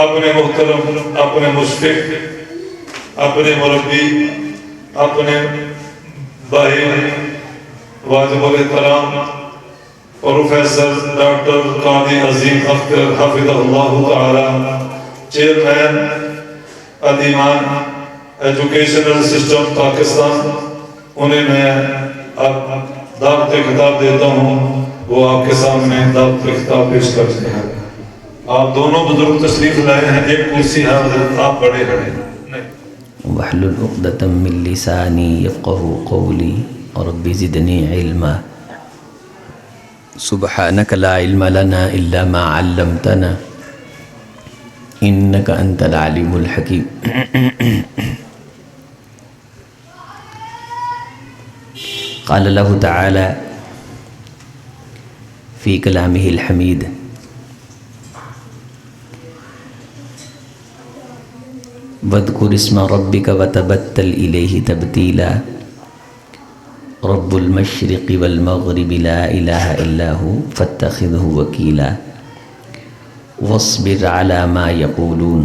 اپنے محترم، اپنے مشفق، اپنے مربی، اپنے بھائی واجب الاحترام پروفیسر ڈاکٹر قاضی عظیم اختر حفظہ اللہ تعالی، چیئرمین ادیمان ایجوکیشنل سسٹم پاکستان، انہیں میں اب دعوت خطاب دیتا ہوں، وہ آپ کے سامنے دعوت خطاب پیش کرتے ہیں۔ آپ دونوں بزرگ تشریف لائے ہیں، ایک کرسی ہے حضرت، آپ بڑے ہیں۔ واحلل عقدۃ من لسانی یفقہوا قولی رب زدنی علما سبحانک لا علم لنا الا ما علمتنا انک انت العلیم الحکیم۔ قال اللہ تعالی فی کلامہ الحمید وَاذْكُرِ اسْمَ رَبِّكَ وَتَبَتَّلْ إِلَيْهِ تَبْتِيلًا رَبُّ الْمَشْرِقِ وَالْمَغْرِبِ لَا إِلَهَ إِلَّا هُوَ فَاتَّخِذْهُ وَكِيلًا وَاصْبِرْ عَلَى مَا يَقُولُونَ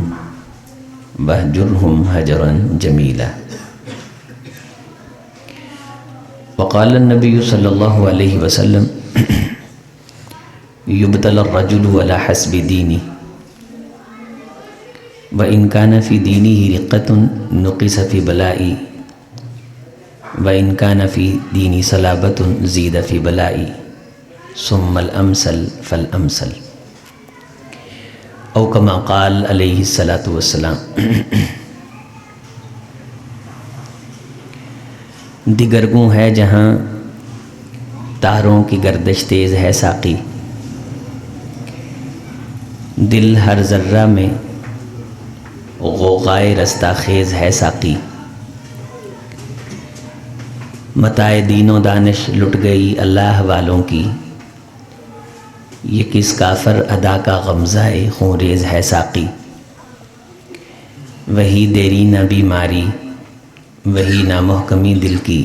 وَاهْجُرْهُمْ هَجْرًا جَمِيلًا۔ وقال النبي صلى الله عليه وسلم يُبْتَلَى الرَّجُلُ عَلَى حَسْبِ دِينِهِ وَإِنْ كَانَ فِي دِينِهِ رِقَّةٌ نُقِصَ فِي بَلَائِهِ وَإِنْ كَانَ فِي دِينِهِ صَلَابَةٌ زِيدَ فِي بَلَائِهِ ثُمَّ الْأَمْثَلُ فَالْأَمْثَلُ، او كما قال علیہ الصلاۃ والسلام۔ دیگرگوں ہے جہاں تاروں کی گردش تیز ہے ساقی، دل ہر ذرہ میں غوغائے رستہ خیز ہے ساقی، متاع دین و دانش لٹ گئی اللہ والوں کی، یہ کس کافر ادا کا غمزہ خون ریز ہے ساقی، وہی دیری نہ بیماری وہی نہ محکمی دل کی،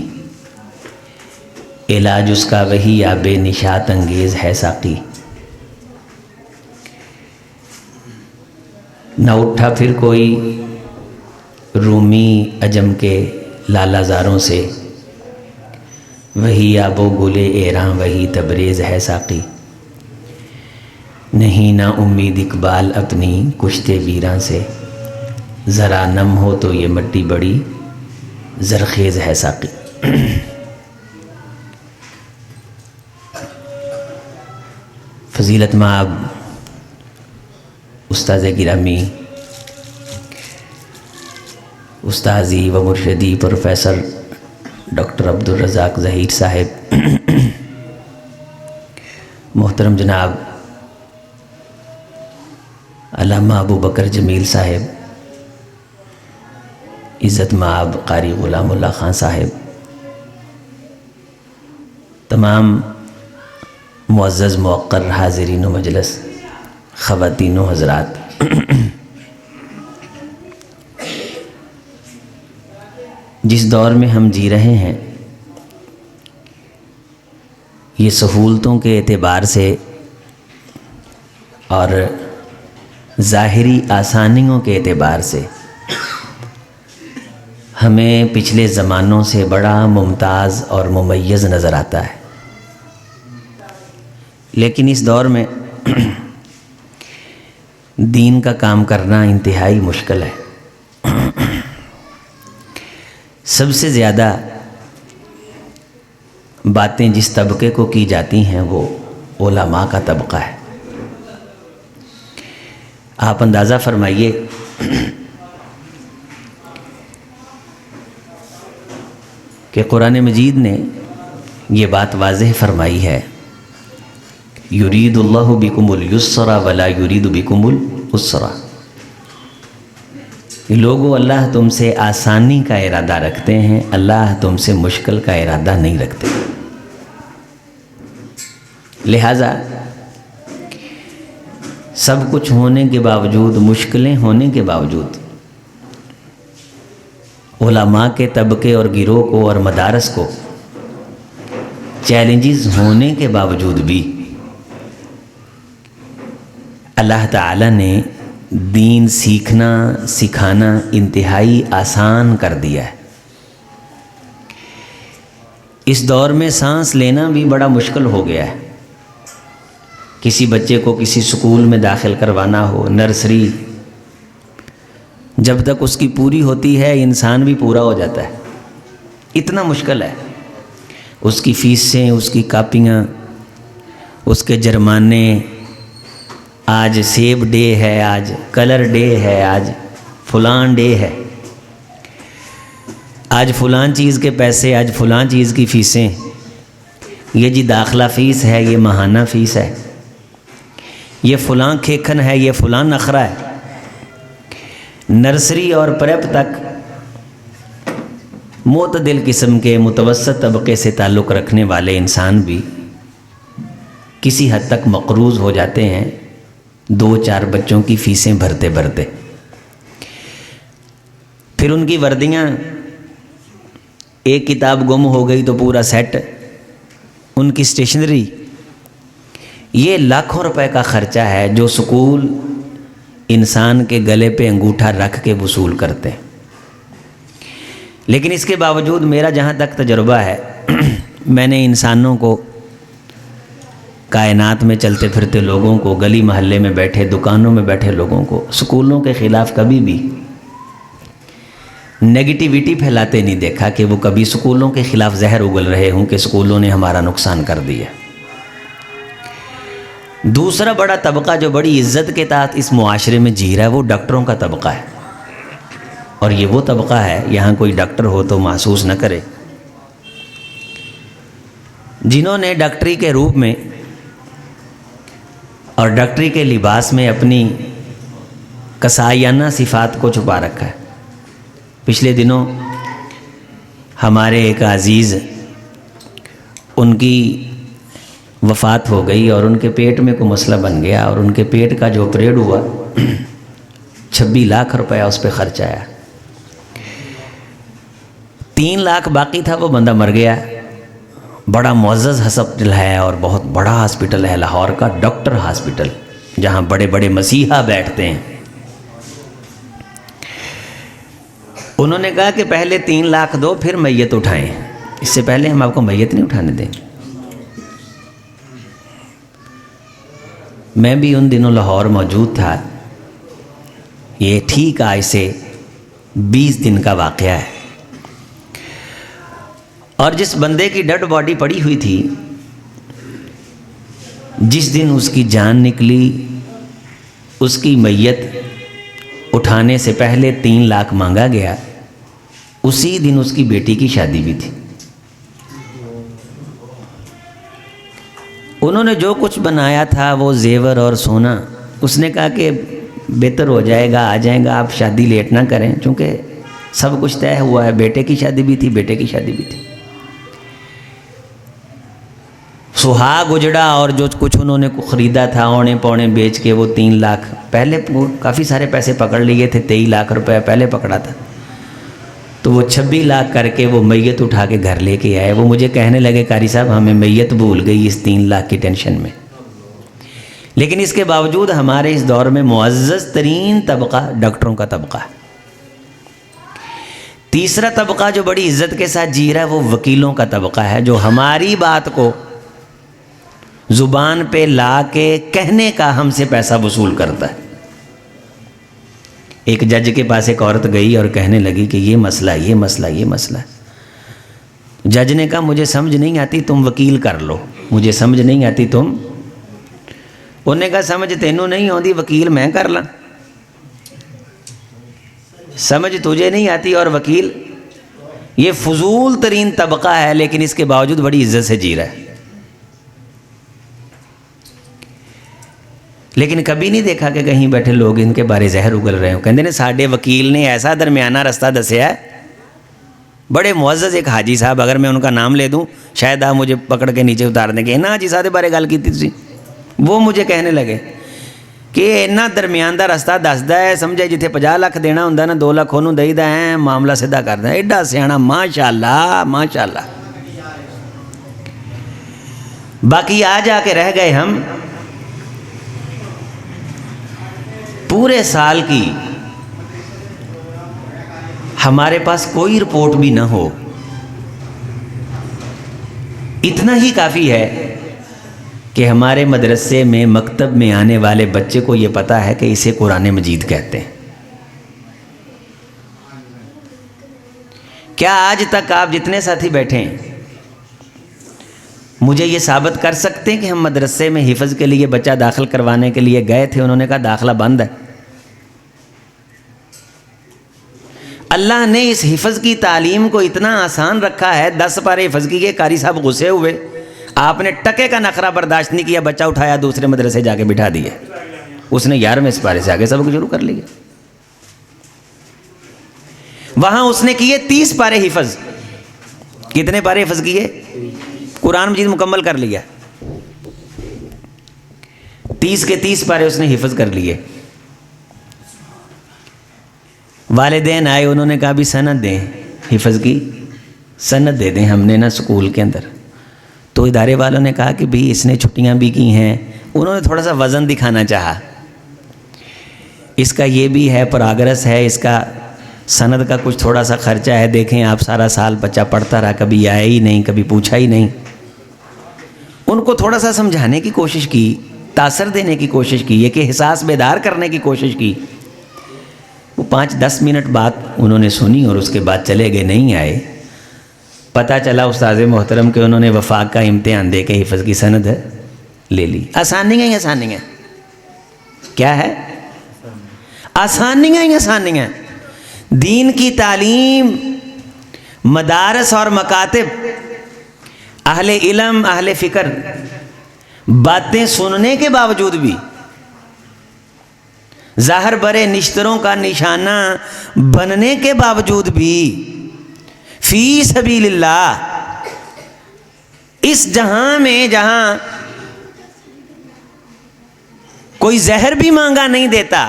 علاج اس کا وہی آب نشاط انگیز ہے ساقی، نہ اٹھا پھر کوئی رومی عجم کے لالا زاروں سے، وہی آب و گل ایراں وہی تبریز ہے ساقی، نہیں نہ امید اقبال اپنی کشتے ویراں سے، ذرا نم ہو تو یہ مٹی بڑی زرخیز ہے ساقی۔ فضیلت مآب استاذ گرامی، استاذی و مرشدی پروفیسر ڈاکٹر عبدالرزاق ظہیر صاحب، محترم جناب علامہ ابو بکر جمیل صاحب، عزت مآب قاری غلام اللہ خان صاحب، تمام معزز موقر حاضرین و مجلس، خواتین و حضرات، جس دور میں ہم جی رہے ہیں یہ سہولتوں کے اعتبار سے اور ظاہری آسانیوں کے اعتبار سے ہمیں پچھلے زمانوں سے بڑا ممتاز اور ممیز نظر آتا ہے، لیکن اس دور میں دین کا کام کرنا انتہائی مشکل ہے۔ سب سے زیادہ باتیں جس طبقے کو کی جاتی ہیں وہ علماء کا طبقہ ہے۔ آپ اندازہ فرمائیے کہ قرآن مجید نے یہ بات واضح فرمائی ہے، یرید اللہ بکم الیسر ولا یرید بکم العسر، لوگو اللہ تم سے آسانی کا ارادہ رکھتے ہیں، اللہ تم سے مشکل کا ارادہ نہیں رکھتے۔ لہٰذا سب کچھ ہونے کے باوجود، مشکلیں ہونے کے باوجود، علماء کے طبقے اور گروہ کو اور مدارس کو چیلنجز ہونے کے باوجود بھی اللہ تعالیٰ نے دین سیکھنا سکھانا انتہائی آسان کر دیا ہے۔ اس دور میں سانس لینا بھی بڑا مشکل ہو گیا ہے۔ کسی بچے کو کسی سکول میں داخل کروانا ہو، نرسری، جب تک اس کی پوری ہوتی ہے انسان بھی پورا ہو جاتا ہے، اتنا مشکل ہے۔ اس کی فیسیں، اس کی کاپیاں، اس کے جرمانے، آج سیب ڈے ہے، آج کلر ڈے ہے، آج فلان ڈے ہے، آج فلان چیز کے پیسے، آج فلان چیز کی فیسیں، یہ جی داخلہ فیس ہے، یہ ماہانہ فیس ہے، یہ فلان کھیکھن ہے، یہ فلان نخرہ ہے۔ نرسری اور پریپ تک معتدل قسم کے متوسط طبقے سے تعلق رکھنے والے انسان بھی کسی حد تک مقروض ہو جاتے ہیں 2-4 بچوں کی فیسیں بھرتے بھرتے۔ پھر ان کی وردیاں، ایک کتاب گم ہو گئی تو پورا سیٹ، ان کی اسٹیشنری، یہ لاکھوں روپے کا خرچہ ہے جو سکول انسان کے گلے پہ انگوٹھا رکھ کے وصول کرتے ہیں۔ لیکن اس کے باوجود میرا جہاں تک تجربہ ہے، میں نے انسانوں کو، کائنات میں چلتے پھرتے لوگوں کو، گلی محلے میں بیٹھے، دکانوں میں بیٹھے لوگوں کو سکولوں کے خلاف کبھی بھی نیگیٹیوٹی پھیلاتے نہیں دیکھا کہ وہ کبھی سکولوں کے خلاف زہر اگل رہے ہوں کہ سکولوں نے ہمارا نقصان کر دیا۔ دوسرا بڑا طبقہ جو بڑی عزت کے تحت اس معاشرے میں جی رہا ہے وہ ڈاکٹروں کا طبقہ ہے، اور یہ وہ طبقہ ہے، یہاں کوئی ڈاکٹر ہو تو محسوس نہ کرے، جنہوں نے ڈاکٹری کے روپ میں اور ڈاکٹری کے لباس میں اپنی قصائیانہ صفات کو چھپا رکھا ہے۔ پچھلے دنوں ہمارے ایک عزیز، ان کی وفات ہو گئی اور ان کے پیٹ میں کوئی مسئلہ بن گیا، اور ان کے پیٹ کا جو آپریٹ ہوا 26 لاکھ روپیہ اس پہ خرچ آیا۔ 3 لاکھ باقی تھا، وہ بندہ مر گیا۔ بڑا معزز ہسپتال ہے اور بہت بڑا ہاسپٹل ہے، لاہور کا ڈاکٹر ہاسپٹل، جہاں بڑے بڑے مسیحا بیٹھتے ہیں۔ انہوں نے کہا کہ پہلے 3 لاکھ دو، پھر میت اٹھائیں، اس سے پہلے ہم آپ کو میت نہیں اٹھانے دیں گے۔ میں بھی ان دنوں لاہور موجود تھا، یہ ٹھیک آج سے 20 دن کا واقعہ ہے، اور جس بندے کی ڈیڈ باڈی پڑی ہوئی تھی، جس دن اس کی جان نکلی، اس کی میت اٹھانے سے پہلے 3 لاکھ مانگا گیا، اسی دن اس کی بیٹی کی شادی بھی تھی۔ انہوں نے جو کچھ بنایا تھا وہ زیور اور سونا، اس نے کہا کہ بہتر ہو جائے گا، آ جائیں گا، آپ شادی لیٹ نہ کریں، چونکہ سب کچھ طے ہوا ہے، بیٹے کی شادی بھی تھی، بیٹے کی شادی بھی تھی۔ سہاگ اجڑا اور جو کچھ انہوں نے خریدا تھا اونے پونے بیچ کے، وہ 3 لاکھ پہلے، کافی سارے پیسے پکڑ لیے تھے، 23 لاکھ روپے پہلے پکڑا تھا، تو وہ 26 لاکھ کر کے وہ میت اٹھا کے گھر لے کے آئے۔ وہ مجھے کہنے لگے قاری صاحب ہمیں میت بھول گئی اس 3 لاکھ کی ٹینشن میں۔ لیکن اس کے باوجود ہمارے اس دور میں معزز ترین طبقہ ڈاکٹروں کا طبقہ ہے۔ تیسرا طبقہ جو بڑی عزت کے ساتھ جی رہا ہے وہ وکیلوں کا طبقہ ہے، جو ہماری بات کو زبان پہ لا کے کہنے کا ہم سے پیسہ وصول کرتا ہے۔ ایک جج کے پاس ایک عورت گئی اور کہنے لگی کہ یہ مسئلہ، یہ مسئلہ، یہ مسئلہ ہے۔ جج نے کہا مجھے سمجھ نہیں آتی، تم وکیل کر لو، مجھے سمجھ نہیں آتی تم۔ انہوں نے کہا سمجھ تینوں نہیں آتی، وکیل میں کر لاں۔ سمجھ تجھے نہیں آتی اور وکیل، یہ فضول ترین طبقہ ہے، لیکن اس کے باوجود بڑی عزت سے جی رہا ہے۔ لیکن کبھی نہیں دیکھا کہ کہیں بیٹھے لوگ ان کے بارے زہر اگل رہے ہوں، کہتے ہیں ساڈے وکیل نے ایسا درمیانہ رستہ دسیا ہے۔ بڑے معزز ایک حاجی صاحب، اگر میں ان کا نام لے دوں شاید آپ مجھے پکڑ کے نیچے اتار دیں گے، حاجی صاحب بارے گل کی تھی، وہ مجھے کہنے لگے کہ اینا درمیان دا رستہ دسدا ہے، سمجھے جتھے 50 لاکھ دینا ہوندا نا 2 لاکھ انہوں دئی دا ہے، معاملہ سیدھا کردا ہے۔ ایڈا سیاح، ماشاءاللہ ماشاءاللہ۔ باقی آ جا کے رہ گئے ہم پورے سال کی ہمارے پاس کوئی رپورٹ بھی نہ ہو، اتنا ہی کافی ہے کہ ہمارے مدرسے میں مکتب میں آنے والے بچے کو یہ پتا ہے کہ اسے قرآن مجید کہتے ہیں۔ کیا آج تک آپ جتنے ساتھی بیٹھے ہیں مجھے یہ ثابت کر سکتے ہیں کہ ہم مدرسے میں حفظ کے لیے بچہ داخل کروانے کے لیے گئے تھے، انہوں نے کہا داخلہ بند ہے؟ اللہ نے اس حفظ کی تعلیم کو اتنا آسان رکھا ہے، 10 پارے حفظ کیے، قاری صاحب غصے ہوئے، آپ نے ٹکے کا نخرہ برداشت نہیں کیا، بچہ اٹھایا دوسرے مدرسے جا کے بٹھا دیے، اس نے 11ویں پارے سے آگے سبق شروع کر لیا۔ وہاں اس نے کیے 30 پارے حفظ۔ کتنے پارے حفظ کیے؟ قرآن مجید مکمل کر لیا، 30 کے 30 پارے اس نے حفظ کر لیے۔ والدین آئے، انہوں نے کہا بھی سند دیں، حفظ کی سند دے دیں ہم نے نا اسکول کے اندر۔ تو ادارے والوں نے کہا کہ بھی اس نے چھٹیاں بھی کی ہیں، انہوں نے تھوڑا سا وزن دکھانا چاہا، اس کا یہ بھی ہے، پراگرس ہے، اس کا سند کا کچھ تھوڑا سا خرچہ ہے، دیکھیں آپ سارا سال بچہ پڑھتا رہا، کبھی آیا ہی نہیں، کبھی پوچھا ہی نہیں۔ ان کو تھوڑا سا سمجھانے کی کوشش کی، تاثر دینے کی کوشش کی، یہ کہ احساس بیدار کرنے کی کوشش کی۔ وہ 5-10 منٹ بات انہوں نے سنی اور اس کے بعد چلے گئے، نہیں آئے۔ پتہ چلا استاذ محترم کہ انہوں نے وفاق کا امتحان دے کے حفظ کی سند لے لی۔ آسانیاں ہی آسانیاں، کیا ہے؟ آسانیاں ہی آسانیاں۔ دین کی تعلیم مدارس اور مکاتب، اہل علم اہل فکر باتیں سننے کے باوجود بھی، ظاہر برے نشتروں کا نشانہ بننے کے باوجود بھی، فی سبیل اللہ، اس جہاں میں جہاں کوئی زہر بھی مانگا نہیں دیتا،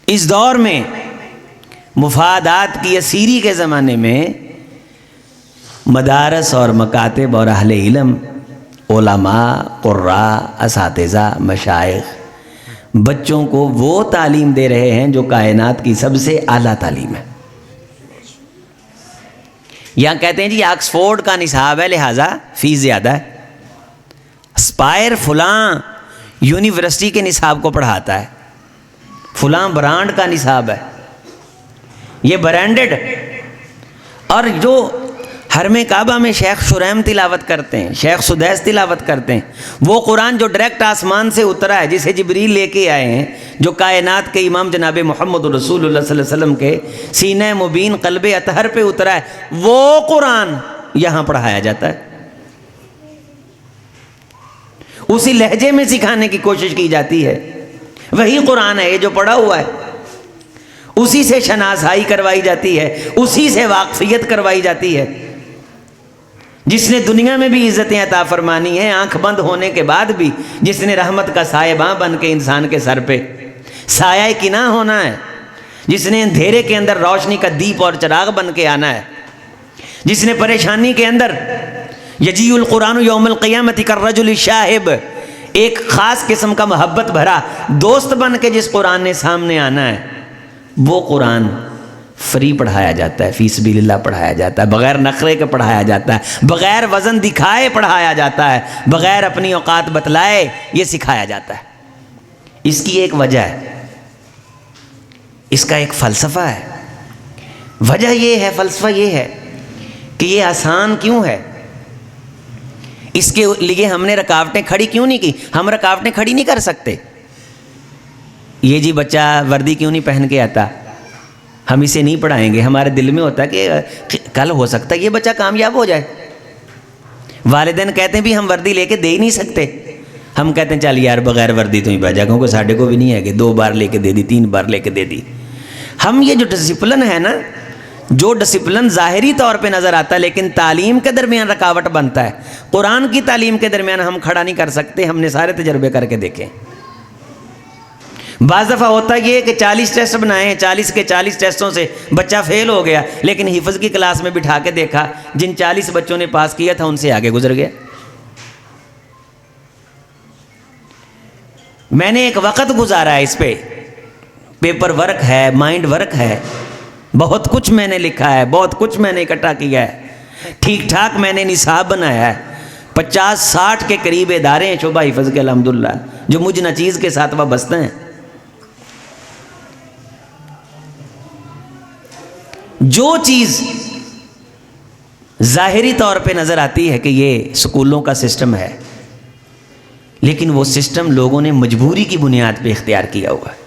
اس دور میں مفادات کی اسیری کے زمانے میں، مدارس اور مکاتب اور اہل علم، علماء، قراء، اساتذہ، مشائخ بچوں کو وہ تعلیم دے رہے ہیں جو کائنات کی سب سے اعلیٰ تعلیم ہے۔ یہاں کہتے ہیں جی آکسفورڈ کا نصاب ہے لہٰذا فیس زیادہ ہے، اسپائر فلاں یونیورسٹی کے نصاب کو پڑھاتا ہے، فلاں برانڈ کا نصاب ہے، یہ برانڈڈ۔ اور جو حرم کعبہ میں شیخ شریم تلاوت کرتے ہیں، شیخ سدیس تلاوت کرتے ہیں، وہ قرآن جو ڈائریکٹ آسمان سے اترا ہے، جسے جبریل لے کے آئے ہیں، جو کائنات کے امام جناب محمد رسول اللہ صلی اللہ علیہ وسلم کے سینہ مبین قلب اطہر پہ اترا ہے، وہ قرآن یہاں پڑھایا جاتا ہے، اسی لہجے میں سکھانے کی کوشش کی جاتی ہے۔ وہی قرآن ہے یہ جو پڑھا ہوا ہے، اسی سے شناسائی کروائی جاتی ہے، اسی سے واقفیت کروائی جاتی ہے۔ جس نے دنیا میں بھی عزتیں عطا فرمانی ہیں، آنکھ بند ہونے کے بعد بھی جس نے رحمت کا سائباں بن کے انسان کے سر پہ سایہ کناں ہونا ہے، جس نے اندھیرے کے اندر روشنی کا دیپ اور چراغ بن کے آنا ہے، جس نے پریشانی کے اندر یجیء القرآن یوم القیامت کالرجل الشاہب، ایک خاص قسم کا محبت بھرا دوست بن کے جس قرآن نے سامنے آنا ہے، وہ قرآن فری پڑھایا جاتا ہے، فی سبیل اللہ پڑھایا جاتا ہے، بغیر نخرے کے پڑھایا جاتا ہے، بغیر وزن دکھائے پڑھایا جاتا ہے، بغیر اپنی اوقات بتلائے یہ سکھایا جاتا ہے۔ اس کی ایک وجہ ہے، اس کا ایک فلسفہ ہے۔ وجہ یہ ہے، فلسفہ یہ ہے کہ یہ آسان کیوں ہے، اس کے لیے ہم نے رکاوٹیں کھڑی کیوں نہیں کی؟ ہم رکاوٹیں کھڑی نہیں کر سکتے۔ یہ جی بچہ وردی کیوں نہیں پہن کے آتا، ہم اسے نہیں پڑھائیں گے، ہمارے دل میں ہوتا ہے کہ کل ہو سکتا ہے یہ بچہ کامیاب ہو جائے۔ والدین کہتے ہیں بھی ہم وردی لے کے دے ہی نہیں سکتے، ہم کہتے ہیں چل یار بغیر وردی تو ہی بھیجا، کیونکہ ساڈے کو بھی نہیں ہے کہ 2 بار لے کے دے دی، 3 بار لے کے دے دی۔ ہم یہ جو ڈسپلن ہے نا، جو ڈسپلن ظاہری طور پہ نظر آتا ہے لیکن تعلیم کے درمیان رکاوٹ بنتا ہے، قرآن کی تعلیم کے درمیان ہم کھڑا نہیں کر سکتے۔ ہم نے سارے تجربے کر کے دیکھے۔ بعض دفعہ ہوتا یہ کہ 40 ٹیسٹ بنائے ہیں، 40 کے 40 ٹیسٹوں سے بچہ فیل ہو گیا، لیکن حفظ کی کلاس میں بٹھا کے دیکھا، جن 40 بچوں نے پاس کیا تھا ان سے آگے گزر گیا۔ میں نے ایک وقت گزارا ہے اس پہ پیپر ورک ہے، مائنڈ ورک ہے، بہت کچھ میں نے لکھا ہے، بہت کچھ میں نے اکٹھا کیا ہے، ٹھیک ٹھاک میں نے نصاب بنایا ہے. 50-60 کے قریب ادارے ہیں شعبہ حفظ کے الحمدللہ جو مجھ نچیز کے ساتھ وابستہ ہیں. جو چیز ظاہری طور پہ نظر آتی ہے کہ یہ سکولوں کا سسٹم ہے، لیکن وہ سسٹم لوگوں نے مجبوری کی بنیاد پہ اختیار کیا ہوا ہے.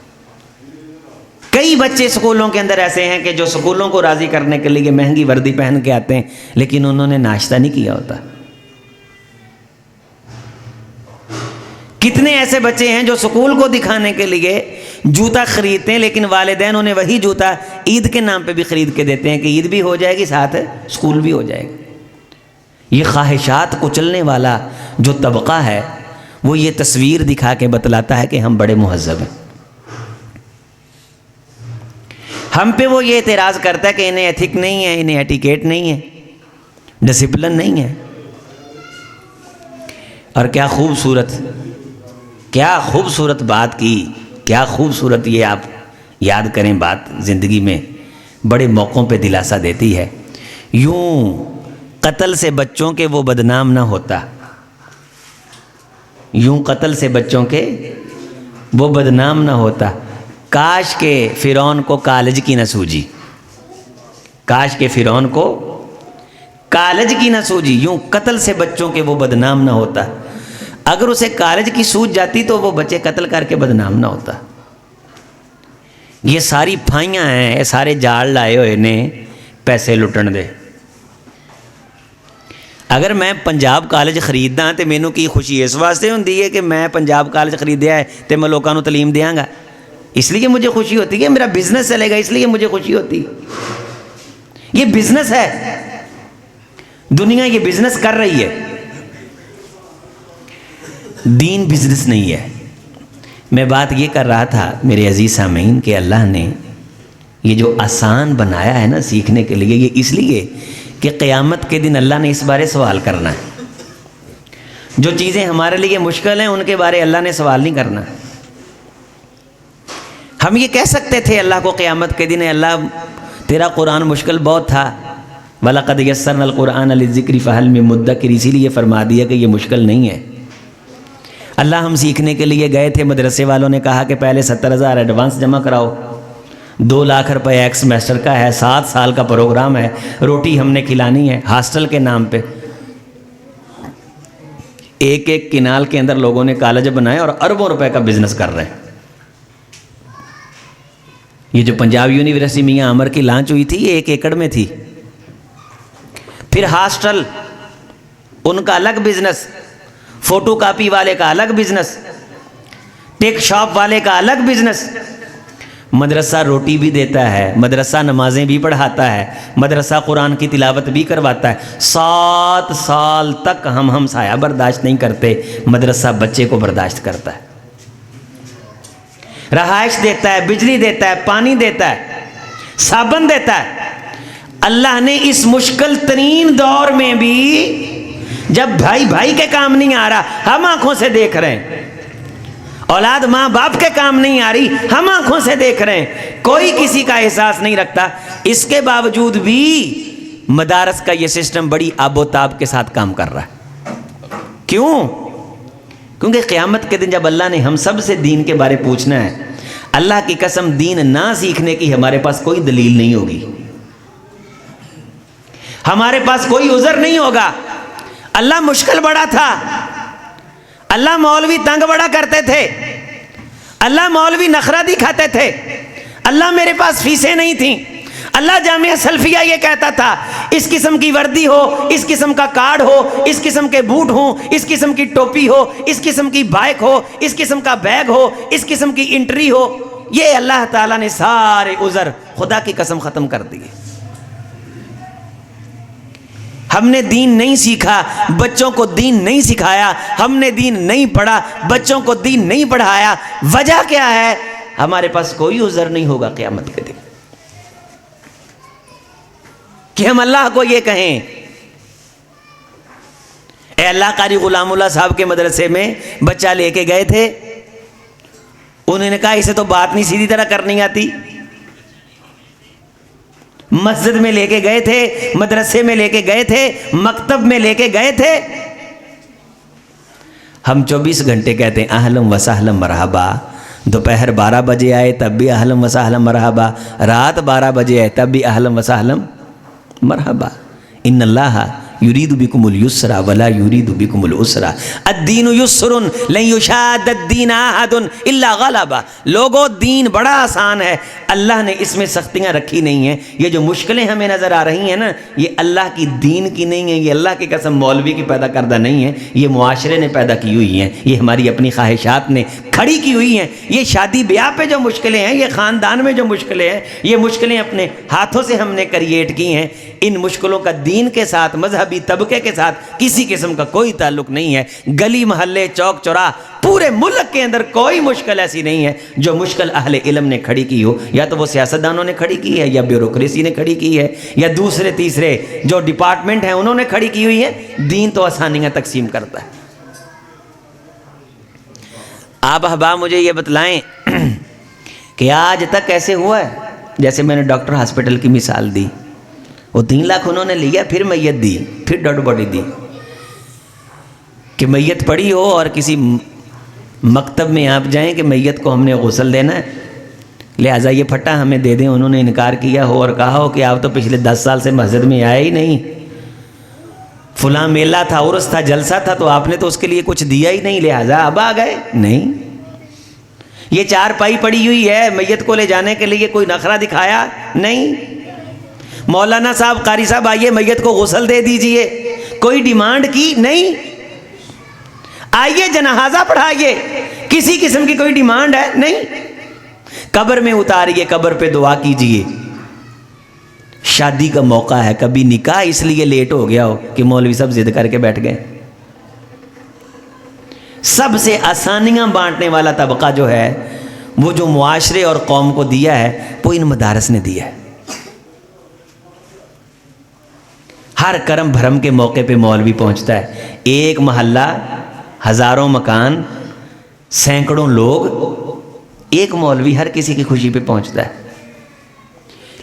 کئی بچے سکولوں کے اندر ایسے ہیں کہ جو سکولوں کو راضی کرنے کے لیے مہنگی وردی پہن کے آتے ہیں، لیکن انہوں نے ناشتہ نہیں کیا ہوتا. کتنے ایسے بچے ہیں جو سکول کو دکھانے کے لیے جوتا خریدتے ہیں، لیکن والدین انہیں وہی جوتا عید کے نام پہ بھی خرید کے دیتے ہیں کہ عید بھی ہو جائے گی، ساتھ سکول بھی ہو جائے گا. یہ خواہشات کچلنے والا جو طبقہ ہے وہ یہ تصویر دکھا کے بتلاتا ہے کہ ہم بڑے مہذب ہیں. ہم پہ وہ یہ اعتراض کرتا ہے کہ انہیں ایتھک نہیں ہے، انہیں ایٹیکیٹ نہیں ہے، ڈسپلن نہیں ہے. اور کیا خوبصورت بات کی، کیا خوبصورت یہ آپ یاد کریں بات زندگی میں بڑے موقعوں پہ دلاسا دیتی ہے. یوں قتل سے بچوں کے وہ بدنام نہ ہوتا، یوں قتل سے بچوں کے وہ بدنام نہ ہوتا. کاش کے فرعون کو کالج کی نہ سوجی، کاش کے فرعون کو کالج کی نہ سوجی، یوں قتل سے بچوں کے وہ بدنام نہ ہوتا. اگر اسے کالج کی سوج جاتی تو وہ بچے قتل کر کے بدنام نہ ہوتا. یہ ساری پھائیاں ہیں، یہ سارے جال لائے ہوئے نے پیسے لٹن دے. اگر میں پنجاب کالج خریددا تو مینوں کی خوشی اس واسطے ہوندی ہے کہ میں پنجاب کالج خریدیا ہے تو میں لوگوں کو تعلیم دیاں گا، اس لیے مجھے خوشی ہوتی ہے. میرا بزنس چلے گا اس لیے مجھے خوشی ہوتی. یہ بزنس ہے، دنیا یہ بزنس کر رہی ہے، دین بزنس نہیں ہے. میں بات یہ کر رہا تھا میرے عزیز سامعین کہ اللہ نے یہ جو آسان بنایا ہے نا سیکھنے کے لیے، یہ اس لیے کہ قیامت کے دن اللہ نے اس بارے سوال کرنا ہے. جو چیزیں ہمارے لیے مشکل ہیں ان کے بارے اللہ نے سوال نہیں کرنا. ہم یہ کہہ سکتے تھے اللہ کو قیامت کے دن، اللہ تیرا قرآن مشکل بہت تھا، وَلَقَدْ يَسَّرْنَا الْقُرْآنَ لِلذِّكْرِ فَهَلْ مِن مُدَّكِرٍ، اسی لیے فرما دیا کہ یہ مشکل نہیں ہے. اللہ ہم سیکھنے کے لیے گئے تھے، مدرسے والوں نے کہا کہ پہلے 70,000 ایڈوانس جمع کراؤ، 2 لاکھ روپے ایک سمیسٹر کا ہے، 7 سال کا پروگرام ہے، روٹی ہم نے کھلانی ہے ہاسٹل کے نام پہ. ایک کنال کے اندر لوگوں نے کالج بنائے اور اربوں روپے کا بزنس کر رہے ہیں. یہ جو پنجاب یونیورسٹی میاں عمر کی لانچ ہوئی تھی یہ 1 ایکڑ میں تھی. پھر ہاسٹل ان کا الگ بزنس، فوٹو کاپی والے کا الگ بزنس، ٹیک شاپ والے کا الگ بزنس. مدرسہ روٹی بھی دیتا ہے، مدرسہ نمازیں بھی پڑھاتا ہے، مدرسہ قرآن کی تلاوت بھی کرواتا ہے. 7 سال تک ہم سایہ برداشت نہیں کرتے، مدرسہ بچے کو برداشت کرتا ہے، رہائش دیتا ہے، بجلی دیتا ہے، پانی دیتا ہے، صابن دیتا ہے. اللہ نے اس مشکل ترین دور میں بھی جب بھائی کے کام نہیں آ رہا ہم آنکھوں سے دیکھ رہے ہیں، اولاد ماں باپ کے کام نہیں آ رہی ہم آنکھوں سے دیکھ رہے ہیں، کوئی کسی کا احساس نہیں رکھتا. اس کے باوجود بھی مدارس کا یہ سسٹم بڑی آب و تاب کے ساتھ کام کر رہا ہے. کیوں؟ کیونکہ قیامت کے دن جب اللہ نے ہم سب سے دین کے بارے پوچھنا ہے، اللہ کی قسم دین نہ سیکھنے کی ہمارے پاس کوئی دلیل نہیں ہوگی، ہمارے پاس کوئی عذر نہیں ہوگا. اللہ مشکل بڑا تھا، اللہ مولوی تنگ بڑا کرتے تھے، اللہ مولوی نخرہ دکھاتے تھے، اللہ میرے پاس فیسیں نہیں تھیں، اللہ جامعہ سلفیہ یہ کہتا تھا اس قسم کی وردی ہو، اس قسم کا کارڈ ہو، اس قسم کے بوٹ ہوں، اس قسم کی ٹوپی ہو، اس قسم کی بائک ہو، اس قسم کا بیگ ہو، اس قسم کی انٹری ہو. یہ اللہ تعالیٰ نے سارے عذر خدا کی قسم ختم کر دیے. ہم نے دین نہیں سیکھا، بچوں کو دین نہیں سکھایا، ہم نے دین نہیں پڑھا، بچوں کو دین نہیں پڑھایا. وجہ کیا ہے؟ ہمارے پاس کوئی عذر نہیں ہوگا قیامت کے دن کہ ہم اللہ کو یہ کہیں. اے اللہ، قاری غلام اللہ صاحب کے مدرسے میں بچہ لے کے گئے تھے، انہوں نے کہا اسے تو بات نہیں سیدھی طرح کرنی آتی. مسجد میں لے کے گئے تھے, مدرسے میں لے کے گئے تھے, مکتب میں لے کے گئے تھے. ہم 24 گھنٹے کہتے ہیں اہلم و سہلم مرحبا. دوپہر 12 بجے آئے تب بھی اہلم و سہلم مرحبا, رات 12 بجے آئے تب بھی اہلم و سہلم مرحبا. ان اللہ یرید بکم اليسر ولا یرید بکم العسر الدین یسر لن یشاد الدین احد الا غلبہ. لوگوں دین بڑا آسان ہے, اللہ نے اس میں سختیاں رکھی نہیں ہیں. یہ جو مشکلیں ہمیں نظر آ رہی ہیں نا, یہ اللہ کی دین کی نہیں ہیں, یہ اللہ کی قسم مولوی کی پیدا کردہ نہیں ہیں, یہ معاشرے نے پیدا کی ہوئی ہیں, یہ ہماری اپنی خواہشات نے کھڑی کی ہوئی ہیں. یہ شادی بیاہ پہ جو مشکلیں ہیں, یہ خاندان میں جو مشکلیں ہیں, یہ مشکلیں اپنے ہاتھوں سے ہم نے کریٹ کی ہیں. ان مشکلوں کا دین کے ساتھ, مذہبی طبقے کے ساتھ کسی قسم کا کوئی تعلق نہیں ہے. گلی محلے چوک چوراہ پورے ملک کے اندر کوئی مشکل ایسی نہیں ہے جو مشکل اہل علم نے کھڑی کی ہو. یا تو وہ سیاستدانوں نے کھڑی کی ہے, یا بیوروکریسی نے کھڑی کی ہے, یا دوسرے تیسرے جو ڈپارٹمنٹ ہیں انہوں نے کھڑی کی ہوئی ہے. دین تو آسانیاں تقسیم کرتا ہے. آپ احباب مجھے یہ بتلائیں کہ آج تک ایسے ہوا ہے, جیسے میں نے ڈاکٹر ہاسپٹل کی مثال دی, وہ 3 لاکھ انہوں نے لیا, پھر میت دی, پھر ڈیڈ باڈی دی, کہ میت پڑی ہو اور کسی مکتب میں آپ جائیں کہ میت کو ہم نے غسل دینا ہے, لہٰذا یہ پھٹا ہمیں دے دیں. انہوں نے انکار کیا ہو اور کہا ہو کہ آپ تو پچھلے 10 سال سے مسجد میں آئے ہی نہیں, فلاں میلہ تھا, عرس تھا, جلسہ تھا, تو آپ نے تو اس کے لیے کچھ دیا ہی نہیں, لہٰذا اب آ گئے. نہیں, یہ 4 پائی پڑی ہوئی ہے, میت کو لے جانے کے لیے کوئی نخرہ دکھایا نہیں. مولانا صاحب, قاری صاحب آئیے میت کو غسل دے دیجئے, کوئی ڈیمانڈ کی نہیں. آئیے جنازہ پڑھائیے, کسی قسم کی کوئی ڈیمانڈ ہے نہیں. قبر میں اتاریے, قبر پہ دعا کیجئے. شادی کا موقع ہے, کبھی نکاح اس لیے لیٹ ہو گیا ہو کہ مولوی صاحب ضد کر کے بیٹھ گئے. سب سے آسانیاں بانٹنے والا طبقہ جو ہے, وہ جو معاشرے اور قوم کو دیا ہے, وہ ان مدارس نے دیا ہے. ہر کرم بھرم کے موقع پہ مولوی پہنچتا ہے. ایک محلہ, ہزاروں مکان, سینکڑوں لوگ, ایک مولوی ہر کسی کی خوشی پہ پہنچتا ہے.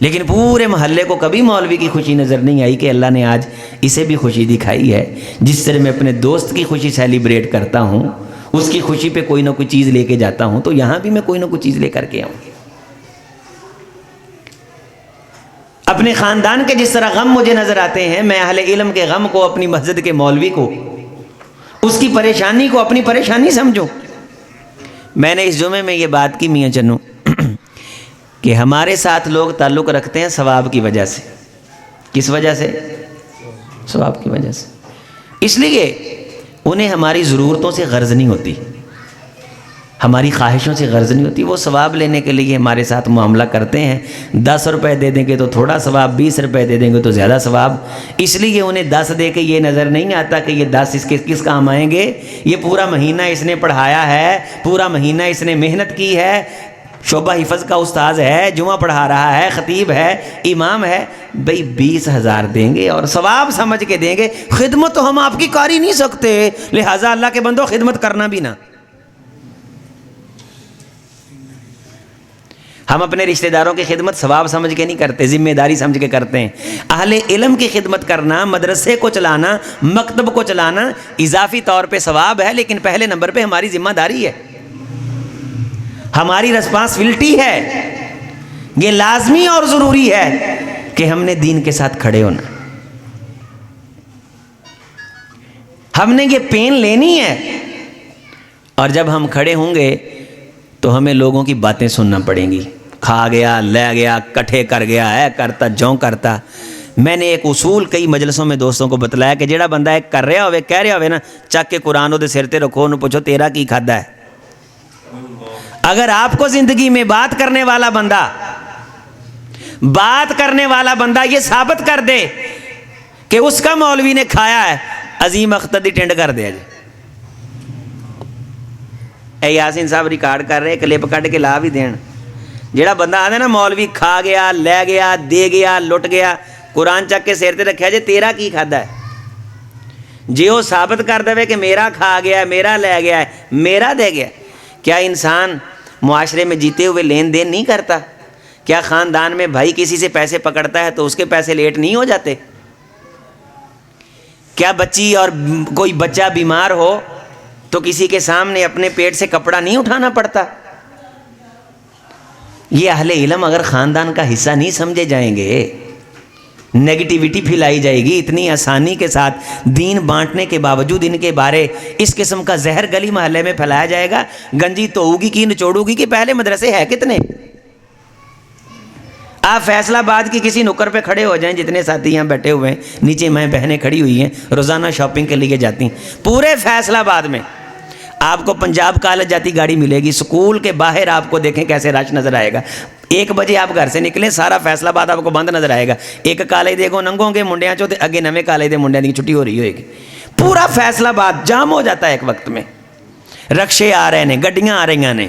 لیکن پورے محلے کو کبھی مولوی کی خوشی نظر نہیں آئی کہ اللہ نے آج اسے بھی خوشی دکھائی ہے. جس طرح میں اپنے دوست کی خوشی سیلیبریٹ کرتا ہوں, اس کی خوشی پہ کوئی نہ کوئی چیز لے کے جاتا ہوں, تو یہاں بھی میں کوئی نہ کوئی چیز لے کر کے آؤں. اپنے خاندان کے جس طرح غم مجھے نظر آتے ہیں, میں اہل علم کے غم کو, اپنی مسجد کے مولوی کو, اس کی پریشانی کو اپنی پریشانی سمجھوں. میں نے اس جمعے میں یہ بات کی میاں چنو کہ ہمارے ساتھ لوگ تعلق رکھتے ہیں ثواب کی وجہ سے. کس وجہ سے؟ ثواب کی وجہ سے. اس لیے انہیں ہماری ضرورتوں سے غرض نہیں ہوتی, ہماری خواہشوں سے غرض نہیں ہوتی. وہ ثواب لینے کے لیے ہمارے ساتھ معاملہ کرتے ہیں. 10 روپے دے دیں گے تو تھوڑا ثواب, 20 روپے دے دیں گے تو زیادہ ثواب. اس لیے انہیں 10 دے کے یہ نظر نہیں آتا کہ یہ 10 اس کے کس کام آئیں گے. یہ پورا مہینہ اس نے پڑھایا ہے, پورا مہینہ اس نے محنت کی ہے, شعبہ حفظ کا استاذ ہے, جمعہ پڑھا رہا ہے, خطیب ہے, امام ہے. بھئی 20,000 دیں گے اور ثواب سمجھ کے دیں گے. خدمت تو ہم آپ کی کر ہی نہیں سکتے, لہٰذا اللہ کے بندوں خدمت کرنا بھی نہ. ہم اپنے رشتہ داروں کی خدمت ثواب سمجھ کے نہیں کرتے, ذمہ داری سمجھ کے کرتے ہیں. اہل علم کی خدمت کرنا, مدرسے کو چلانا, مکتب کو چلانا اضافی طور پہ ثواب ہے, لیکن پہلے نمبر پہ ہماری ذمہ داری ہے, ہماری رسپانسبلٹی ہے. یہ لازمی اور ضروری ہے کہ ہم نے دین کے ساتھ کھڑے ہونا. ہم نے یہ پین لینی ہے, اور جب ہم کھڑے ہوں گے تو ہمیں لوگوں کی باتیں سننا پڑیں گی. کھا گیا, لے گیا, کٹھے کر گیا, ہے کرتا جوں کرتا. میں نے ایک اصول کئی مجلسوں میں دوستوں کو بتلایا کہ جیڑا بندہ ایک کر رہا ہوئے, کہہ رہا ہوئے نا, چک کے قرآن دے سر تے رکھو, انہوں پوچھو تیرا کی کھادا ہے. اگر آپ کو زندگی میں بات کرنے والا بندہ یہ ثابت کر دے کہ اس کا مولوی نے کھایا ہے, عظیم اختر دی ٹینڈ کر دیا جی. اے یاسین صاحب ریکارڈ کر رہے, کلپ کٹ کے لا بھی دین. جیڑا بندہ آدھا نا مولوی کھا گیا, لے گیا, دے گیا, لٹ گیا, قرآن چک کے سیر تے رکھیا جے تیرا کی کھادا ہے. جے وہ ثابت کر دے کہ میرا کھا گیا, میرا لے گیا ہے, میرا دے گیا. کیا انسان معاشرے میں جیتے ہوئے لین دین نہیں کرتا؟ کیا خاندان میں بھائی کسی سے پیسے پکڑتا ہے تو اس کے پیسے لیٹ نہیں ہو جاتے؟ کیا بچی اور کوئی بچہ بیمار ہو تو کسی کے سامنے اپنے پیٹ سے کپڑا نہیں اٹھانا پڑتا؟ یہ اہل علم اگر خاندان کا حصہ نہیں سمجھے جائیں گے، نیگیٹیوٹی پھیلائی جائے گی اتنی آسانی کے ساتھ، دین بانٹنے کے باوجود ان کے بارے اس قسم کا زہر گلی محلے میں پھیلایا جائے گا، گنجی تو ہوگی کی نچوڑ گی کہ پہلے مدرسے ہے کتنے؟ آپ فیصل آباد کی کسی نکر پہ کھڑے ہو جائیں، جتنے ساتھی یہاں بیٹھے ہوئے ہیں، نیچے میں بہنیں کھڑی ہوئی ہیں، روزانہ شاپنگ کے لیے جاتی ہیں، پورے فیصل آباد میں آپ کو پنجاب کالج جاتی گاڑی ملے گی، سکول کے باہر آپ کو دیکھیں کیسے رش نظر آئے گا، 1 بجے آپ گھر سے نکلیں سارا فیصل آباد آپ کو بند نظر آئے گا، ایک کالج دے گو ننگوں گے منڈیاں چو اگے نویں کالج دے منڈیاں کی چھٹی ہو رہی ہوئے گی، پورا فیصل آباد جام ہو جاتا ہے ایک وقت میں، رکشے آ رہے ہیں، گڈیاں آ رہی ہیں،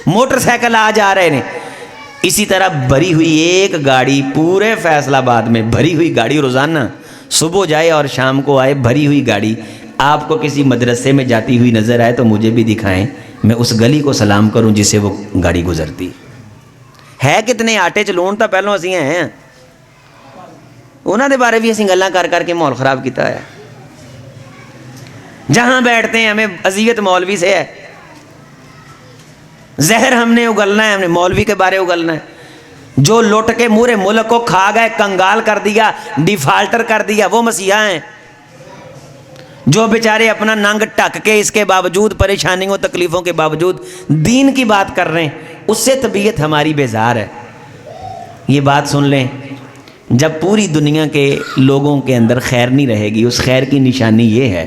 موٹر سائیکل آج آ رہے ہیں، اسی طرح بھری ہوئی ایک گاڑی پورے فیصل آباد میں، بھری ہوئی گاڑی روزانہ صبح جائے اور شام کو آئے، بھری ہوئی گاڑی آپ کو کسی مدرسے میں جاتی ہوئی نظر آئے تو مجھے بھی دکھائیں، میں اس گلی کو سلام کروں جس سے وہ گاڑی گزرتی ہے۔ کتنے آٹے چلون تو پہلوں اسی ہیں، انہوں نے بارے بھی اسی گلاں کر کر کے ماحول خراب کیتا ہے، جہاں بیٹھتے ہیں ہمیں اذیت مولوی سے ہے، زہر ہم نے اگلنا ہے، ہم نے مولوی کے بارے اگلنا ہے، جو لوٹ کے مورے ملک کو کھا گئے، کنگال کر دیا، ڈیفالٹر کر دیا، وہ مسیحا ہیں، جو بیچارے اپنا ننگ ٹک کے اس کے باوجود پریشانیوں تکلیفوں کے باوجود دین کی بات کر رہے ہیں، اس سے طبیعت ہماری بیزار ہے۔ یہ بات سن لیں، جب پوری دنیا کے لوگوں کے اندر خیر نہیں رہے گی، اس خیر کی نشانی یہ ہے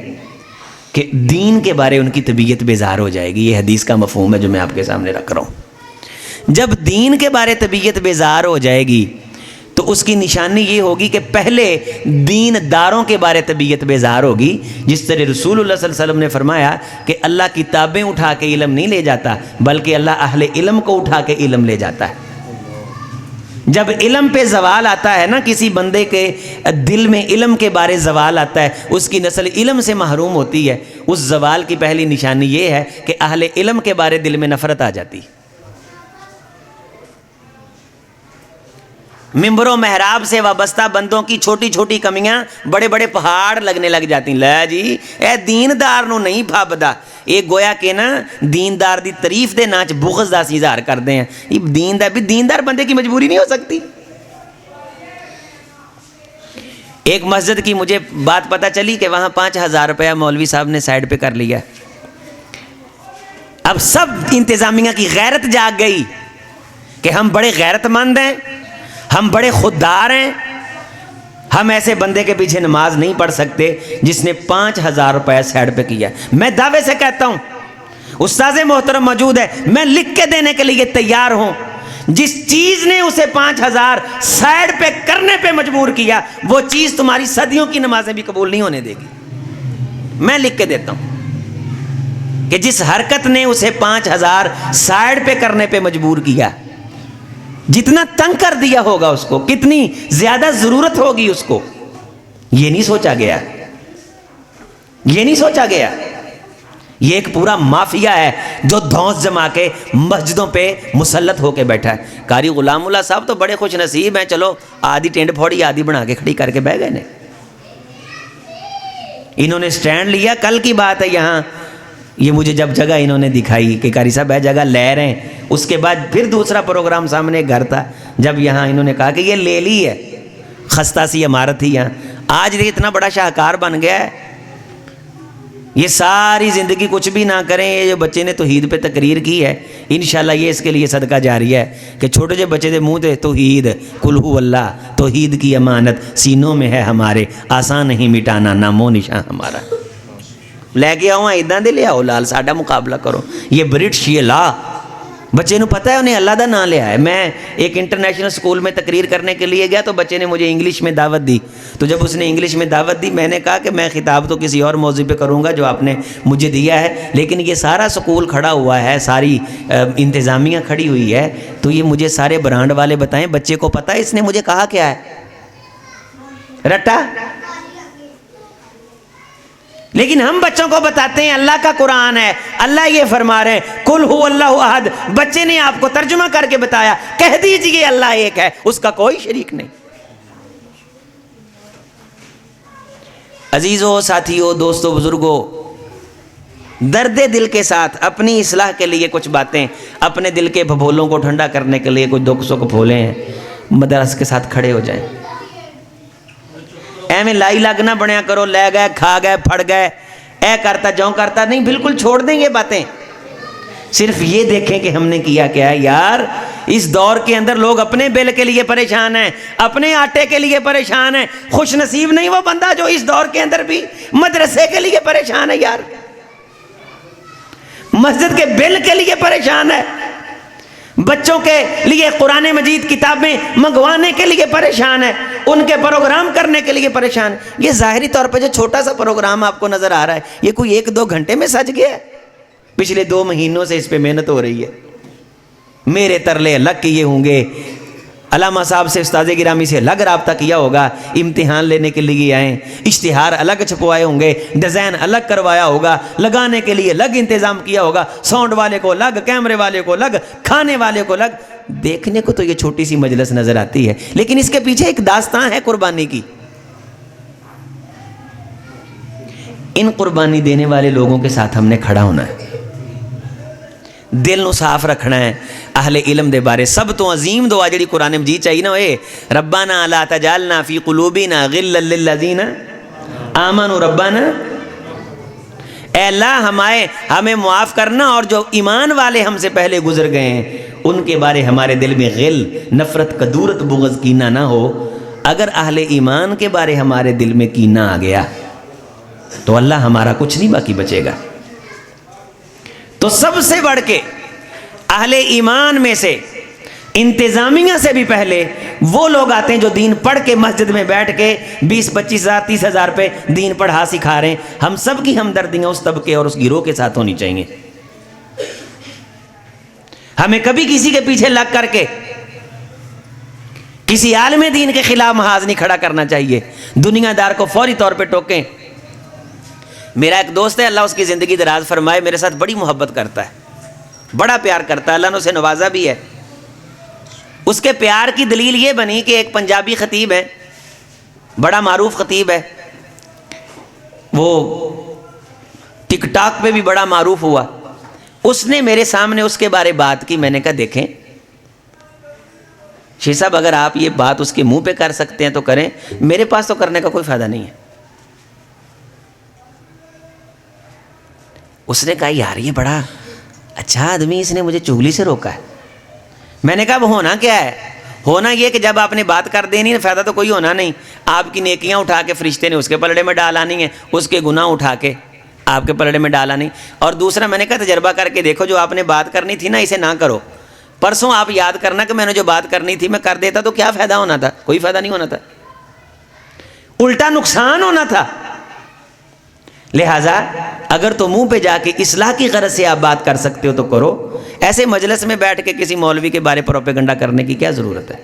کہ دین کے بارے ان کی طبیعت بیزار ہو جائے گی۔ یہ حدیث کا مفہوم ہے جو میں آپ کے سامنے رکھ رہا ہوں۔ جب دین کے بارے طبیعت بیزار ہو جائے گی تو اس کی نشانی یہ ہوگی کہ پہلے دین داروں کے بارے طبیعت بیزار ہوگی، جس طرح رسول اللہ صلی اللہ علیہ وسلم نے فرمایا کہ اللہ کتابیں اٹھا کے علم نہیں لے جاتا بلکہ اللہ اہل علم کو اٹھا کے علم لے جاتا ہے۔ جب علم پہ زوال آتا ہے نا، کسی بندے کے دل میں علم کے بارے زوال آتا ہے، اس کی نسل علم سے محروم ہوتی ہے، اس زوال کی پہلی نشانی یہ ہے کہ اہل علم کے بارے دل میں نفرت آ جاتی۔ ممبر و محراب سے وابستہ بندوں کی چھوٹی چھوٹی کمیاں بڑے بڑے پہاڑ لگنے لگ جاتی، لے جی اے دیندار نو نہیں پھابدا، یہ گویا کہ نا دیندار دی تعریف دے ناچ بغض دا سی اظہار کر دے ہیں۔ یہ دیندار بندے کی مجبوری نہیں ہو سکتی۔ ایک مسجد کی مجھے بات پتہ چلی کہ وہاں 5,000 روپیہ مولوی صاحب نے سائڈ پہ کر لیا، اب سب انتظامیہ کی غیرت جاگ گئی کہ ہم بڑے غیرت مند ہیں، ہم بڑے خوددار ہیں، ہم ایسے بندے کے پیچھے نماز نہیں پڑھ سکتے جس نے 5,000 روپے سائڈ پہ کیا۔ میں دعوے سے کہتا ہوں، استاذ محترم موجود ہے، میں لکھ کے دینے کے لیے تیار ہوں، جس چیز نے اسے 5,000 سائڈ پہ کرنے پہ مجبور کیا، وہ چیز تمہاری صدیوں کی نمازیں بھی قبول نہیں ہونے دے گی۔ میں لکھ کے دیتا ہوں کہ جس حرکت نے اسے 5,000 سائڈ پہ کرنے پہ مجبور کیا، جتنا تنگ کر دیا ہوگا اس کو، کتنی زیادہ ضرورت ہوگی اس کو، یہ نہیں سوچا گیا، یہ نہیں سوچا گیا۔ یہ ایک پورا مافیا ہے جو دھونس جما کے مسجدوں پہ مسلط ہو کے بیٹھا ہے۔ قاری غلام اللہ صاحب تو بڑے خوش نصیب ہیں، چلو آدھی ٹینٹ پھوڑی آدھی بنا کے کھڑی کر کے بہ گئے نے، انہوں نے سٹینڈ لیا۔ کل کی بات ہے، یہاں یہ مجھے جب جگہ انہوں نے دکھائی کہ قاری صاحب ہے جگہ لے رہے ہیں، اس کے بعد پھر دوسرا پروگرام سامنے گھر تھا، جب یہاں انہوں نے کہا کہ یہ لے لی ہے، خستہ سی عمارت تھی یہاں، آج یہ اتنا بڑا شاہکار بن گیا ہے، یہ ساری زندگی کچھ بھی نہ کریں، یہ جو بچے نے توحید پہ تقریر کی ہے، انشاءاللہ یہ اس کے لیے صدقہ جاری ہے کہ چھوٹے جو بچے دے منہ تے توحید، قل ہو اللہ، توحید کی امانت سینوں میں ہے ہمارے، آسان نہیں مٹانا نام و نشان ہمارا۔ لے کے آؤ ایداں دے لے آؤ لال، ساڈا مقابلہ کرو، یہ برٹش یہ لا، بچے نو پتہ ہے انہیں اللہ دا نام لیا ہے۔ میں ایک انٹرنیشنل سکول میں تقریر کرنے کے لیے گیا تو بچے نے مجھے انگلش میں دعوت دی، تو جب اس نے انگلش میں دعوت دی میں نے کہا کہ میں خطاب تو کسی اور موضوع پہ کروں گا جو آپ نے مجھے دیا ہے، لیکن یہ سارا سکول کھڑا ہوا ہے، ساری انتظامیہ کھڑی ہوئی ہے، تو یہ مجھے سارے برانڈ والے بتائیں بچے کو پتہ ہے اس نے مجھے کہا کیا ہے؟ رٹا لیکن ہم بچوں کو بتاتے ہیں اللہ کا قرآن ہے، اللہ یہ فرما رہے ہیں قل هو اللہ احد، بچے نے آپ کو ترجمہ کر کے بتایا، کہہ دیجئے اللہ ایک ہے، اس کا کوئی شریک نہیں۔ عزیزو، ساتھیو، دوستو، بزرگو، درد دل کے ساتھ اپنی اصلاح کے لیے کچھ باتیں، اپنے دل کے بھبولوں کو ٹھنڈا کرنے کے لیے کچھ دکھ سکھ پھولے ہیں، مدرس کے ساتھ کھڑے ہو جائیں۔ میں لائی لگنا بنیا کرو، لے گئے، کھا گئے، پھڑ گئے، اے کرتا جوں کرتا نہیں، بالکل چھوڑ دیں یہ باتیں۔ صرف یہ دیکھیں کہ ہم نے کیا کیا ہے۔ یار اس دور کے اندر لوگ اپنے بل کے لیے پریشان ہیں، اپنے آٹے کے لیے پریشان ہیں۔ خوش نصیب نہیں وہ بندہ جو اس دور کے اندر بھی مدرسے کے لیے پریشان ہے، یار مسجد کے بل کے لیے پریشان ہے، بچوں کے لیے قرآن مجید کتابیں منگوانے کے لیے پریشان ہے، ان کے پروگرام کرنے کے لیے پریشان ہے۔ یہ ظاہری طور پہ جو چھوٹا سا پروگرام آپ کو نظر آ رہا ہے، یہ کوئی 1-2 گھنٹے میں سج گیا ہے؟ پچھلے 2 مہینوں سے اس پہ محنت ہو رہی ہے۔ میرے ترلے الگ کیے ہوں گے، علامہ صاحب سے، استاد گرامی سے الگ رابطہ کیا ہوگا، امتحان لینے کے لیے آئیں، اشتہار الگ چھپوائے ہوں گے، ڈیزائن الگ کروایا ہوگا، لگانے کے لیے الگ انتظام کیا ہوگا، ساؤنڈ والے کو الگ، کیمرے والے کو الگ، کھانے والے کو الگ۔ دیکھنے کو تو یہ چھوٹی سی مجلس نظر آتی ہے، لیکن اس کے پیچھے ایک داستان ہے قربانی کی۔ ان قربانی دینے والے لوگوں کے ساتھ ہم نے کھڑا ہونا ہے، دل نو صاف رکھنا ہے۔ اہل علم دے بارے سب تو عظیم دعا جڑی قرآن مجید چاہیے نا، اے ربنا لا تجعلنا فی قلوبنا غلا للذین آمنوا ربنا، اے اللہ ہمیں معاف کرنا، اور جو ایمان والے ہم سے پہلے گزر گئے ہیں ان کے بارے ہمارے دل میں غل، نفرت، کدورت، بغض، کینہ نہ ہو۔ اگر اہل ایمان کے بارے ہمارے دل میں کینہ آ گیا تو اللہ ہمارا کچھ نہیں باقی بچے گا۔ تو سب سے بڑھ کے اہل ایمان میں سے، انتظامیہ سے بھی پہلے وہ لوگ آتے ہیں جو دین پڑھ کے مسجد میں بیٹھ کے 20-25 ہزار 30 ہزار پہ دین پڑھا سکھا رہے ہیں۔ ہم سب کی ہمدردیاں اس طبقے اور اس گروہ کے ساتھ ہونی چاہیے۔ ہمیں کبھی کسی کے پیچھے لگ کر کے کسی عالم دین کے خلاف محاذ نہیں کھڑا کرنا چاہیے، دنیا دار کو فوری طور پہ ٹوکیں۔ میرا ایک دوست ہے، اللہ اس کی زندگی دراز فرمائے، میرے ساتھ بڑی محبت کرتا ہے، بڑا پیار کرتا ہے، اللہ نے اسے نوازا بھی ہے۔ اس کے پیار کی دلیل یہ بنی کہ ایک پنجابی خطیب ہے، بڑا معروف خطیب ہے، وہ ٹک ٹاک پہ بھی بڑا معروف ہوا۔ اس نے میرے سامنے اس کے بارے بات کی، میں نے کہا دیکھیں شیخ صاحب، اگر آپ یہ بات اس کے منہ پہ کر سکتے ہیں تو کریں، میرے پاس تو کرنے کا کوئی فائدہ نہیں ہے۔ اس نے کہا یار یہ بڑا اچھا آدمی، اس نے مجھے چغلی سے روکا ہے۔ میں نے کہا وہ ہونا کیا ہے؟ ہونا یہ کہ جب آپ نے بات کر دینی، فائدہ تو کوئی ہونا نہیں۔ آپ کی نیکیاں اٹھا کے فرشتے نے اس کے پلڑے میں ڈالانی ہیں، اس کے گناہ اٹھا کے آپ کے پلڑے میں ڈالانی۔ اور دوسرا میں نے کہا تجربہ کر کے دیکھو، جو آپ نے بات کرنی تھی نا، اسے نہ کرو۔ پرسوں آپ یاد کرنا کہ میں نے جو بات کرنی تھی میں کر دیتا تو کیا فائدہ ہونا تھا؟ کوئی فائدہ نہیں ہونا تھا، الٹا نقصان ہونا تھا۔ لہٰذا اگر تو منہ پہ جا کے اصلاح کی غرض سے آپ بات کر سکتے ہو تو کرو، ایسے مجلس میں بیٹھ کے کسی مولوی کے بارے پروپیگنڈا کرنے کی کیا ضرورت ہے؟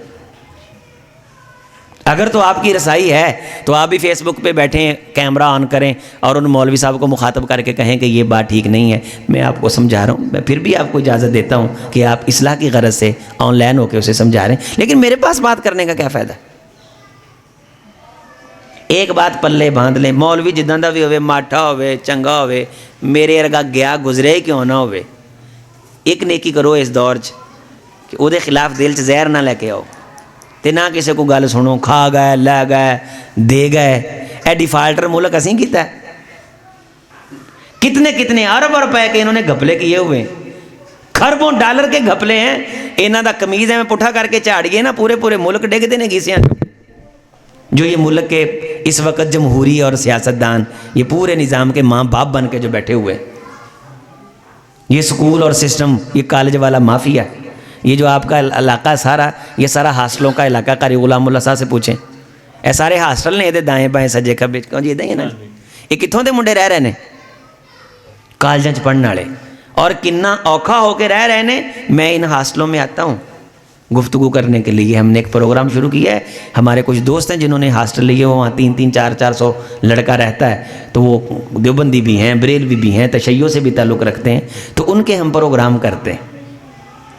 اگر تو آپ کی رسائی ہے تو آپ بھی فیس بک پہ بیٹھیں، کیمرہ آن کریں اور ان مولوی صاحب کو مخاطب کر کے کہیں کہ یہ بات ٹھیک نہیں ہے، میں آپ کو سمجھا رہا ہوں، میں پھر بھی آپ کو اجازت دیتا ہوں کہ آپ اصلاح کی غرض سے آن لائن ہو کے اسے سمجھا رہے ہیں، لیکن میرے پاس بات کرنے کا کیا فائدہ؟ ایک بات پلے باندھ لیں، مولوی جداں دا بھی ہوئے، ماٹھا ہوئے، چنگا ہوئے، میرے ارگا گیا گزرے کیوں نہ ہوئے، ایک نیکی کرو اس دور چ کہ او دے خلاف دل چ زہر نہ لے کے آؤ، تے نہ کسی کو گل سنو، کھا گئے، لے گئے، دے گئے۔ اے ڈیفالٹر ملک اسیں کیتا ہے، کتنے ارب روپے کے انہوں نے گھپلے کیے ہوئے، خربوں ڈالر کے گھپلے ہیں۔ انہاں دا کمیز میں پٹھا کر کے جھاڑیے نا، پورے ملک ڈگتے ہیں گیسیاں۔ جو یہ ملک کے اس وقت جمہوری اور سیاستدان، یہ پورے نظام کے ماں باپ بن کے جو بیٹھے ہوئے، یہ سکول اور سسٹم، یہ کالج والا مافیا، یہ جو آپ کا علاقہ سارا، یہ سارا ہاسٹلوں کا علاقہ، قاری غلام اللہ صاحب سے پوچھیں، اے سارے ہاسٹل نے یہ دائیں بائیں سجے کھبے، کہوں جی دیں نا، یہ کتوں دے منڈے رہ رہے ہیں؟ کالجاں چ پڑھنے والے، اور کنا اوکھا ہو کے رہ رہے ہیں۔ میں ان ہاسٹلوں میں آتا ہوں، گفتگو کرنے کے لیے ہم نے ایک پروگرام شروع کیا ہے. ہمارے کچھ دوست ہیں جنہوں نے ہاسٹل لیے، وہاں 300-400 لڑکا رہتا ہے، تو وہ دیوبندی بھی ہیں، بریلوی بھی ہیں، تشیع سے بھی تعلق رکھتے ہیں، تو ان کے ہم پروگرام کرتے ہیں.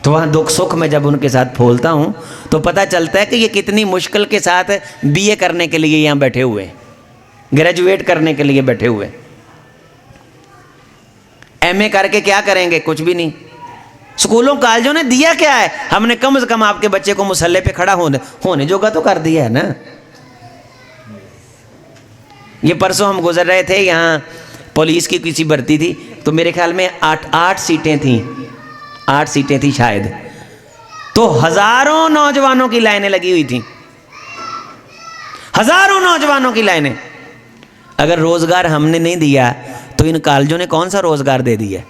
تو وہاں دکھ سکھ میں جب ان کے ساتھ پھولتا ہوں تو پتہ چلتا ہے کہ یہ کتنی مشکل کے ساتھ BA کرنے کے لیے یہاں بیٹھے ہوئے ہیں، گریجویٹ کرنے کے لیے بیٹھے ہوئے. MA کر کے کیا کریں گے؟ کچھ بھی نہیں. اسکولوں کالجوں نے دیا کیا ہے؟ ہم نے کم از کم آپ کے بچے کو مسلح پہ کھڑا ہونے جوگا تو کر دیا ہے نا. یہ پرسوں ہم گزر رہے تھے، یہاں پولیس کی کسی بھرتی تھی، تو میرے خیال میں 8 سیٹیں تھیں، 8 سیٹیں تھیں شاید. تو ہزاروں نوجوانوں کی لائنیں لگی ہوئی تھیں، ہزاروں نوجوانوں کی لائنیں. اگر روزگار ہم نے نہیں دیا تو ان کالجوں نے کون سا روزگار دے دیا؟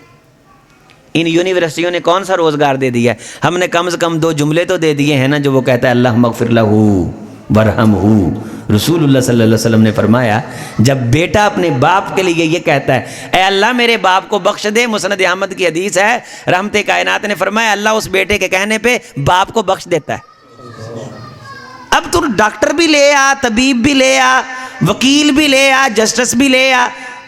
ان یونیورسٹیوں نے کون سا روزگار دے دیا؟ ہم نے کم سے کم 2 جملے تو دے دیے ہیں نا، جو وہ کہتا ہے اللہم اغفر لہ ورحمہ. رسول اللہ صلی اللہ علیہ وسلم نے فرمایا جب بیٹا اپنے باپ کے لیے یہ کہتا ہے اے اللہ میرے باپ کو بخش دے، مسند احمد کی حدیث ہے، رحمت کائنات نے فرمایا اللہ اس بیٹے کے کہنے پہ باپ کو بخش دیتا ہے. اب تو ڈاکٹر بھی لے آ، طبیب بھی لے آ، وکیل بھی لے آ، جسٹس بھی لے آ،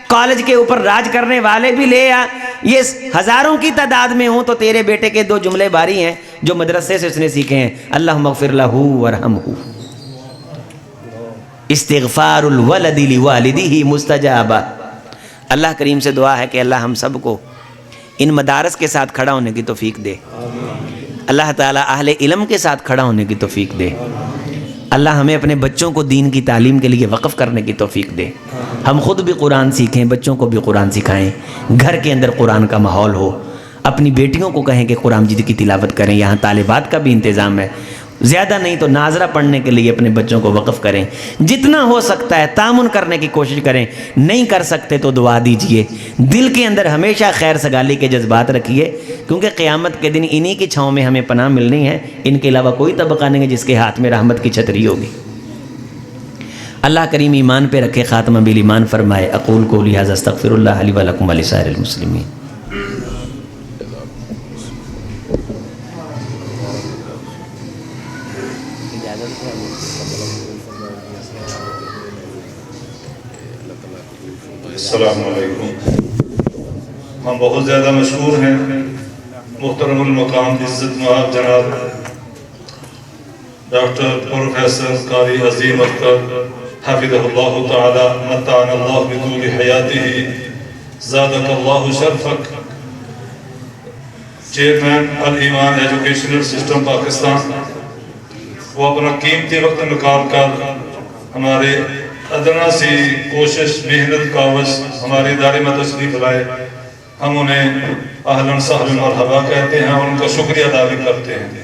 کالج کے اوپر راج کرنے والے بھی لے آ، یہ ہزاروں کی تعداد میں ہوں، تو تیرے بیٹے کے 2 جملے باری ہیں جو مدرسے سے اس نے سیکھے ہیں، اللہم اغفر لہ ورحمہ. استغفار الولد لوالدہ مستجابہ. اللہ کریم سے دعا ہے کہ اللہ ہم سب کو ان مدارس کے ساتھ کھڑا ہونے کی توفیق دے. اللہ تعالیٰ اہل علم کے ساتھ کھڑا ہونے کی توفیق دے. اللہ ہمیں اپنے بچوں کو دین کی تعلیم کے لیے وقف کرنے کی توفیق دے. ہم خود بھی قرآن سیکھیں، بچوں کو بھی قرآن سکھائیں، گھر کے اندر قرآن کا ماحول ہو. اپنی بیٹیوں کو کہیں کہ قرآن مجید کی تلاوت کریں، یہاں طالبات کا بھی انتظام ہے، زیادہ نہیں تو ناظرہ پڑھنے کے لیے اپنے بچوں کو وقف کریں. جتنا ہو سکتا ہے تعاون کرنے کی کوشش کریں، نہیں کر سکتے تو دعا دیجئے. دل کے اندر ہمیشہ خیر سگالی کے جذبات رکھیے، کیونکہ قیامت کے دن انہی کی چھاؤں میں ہمیں پناہ ملنی ہے. ان کے علاوہ کوئی طبقہ نہیں ہے جس کے ہاتھ میں رحمت کی چھتری ہوگی. اللہ کریم ایمان پہ رکھے، خاتمہ بالایمان فرمائے. اقول قولی ھذا استغفر اللہ لی ولکم ولسائر المسلمین. السلام علیکم. ہم بہت زیادہ مشہور ہیں. محترم المقام عزت مآب جناب ڈاکٹر پروفیسر قاری عظیم اختر حفظہ اللہ تعالی متعنا اللہ بطول حیاتہ زادک اللہ شرفک، چیئرمین الایمان ایجوکیشنل سسٹم پاکستان، وہ اپنا قیمتی وقت نکال کر ہمارے ادنا سی کوشش محنت کاوش ہمارے ادارے میں تشریف لائے. ہم انہیں اہلاً سہلاً مرحبا کہتے ہیں اور ان کا شکریہ ادا بھی کرتے ہیں.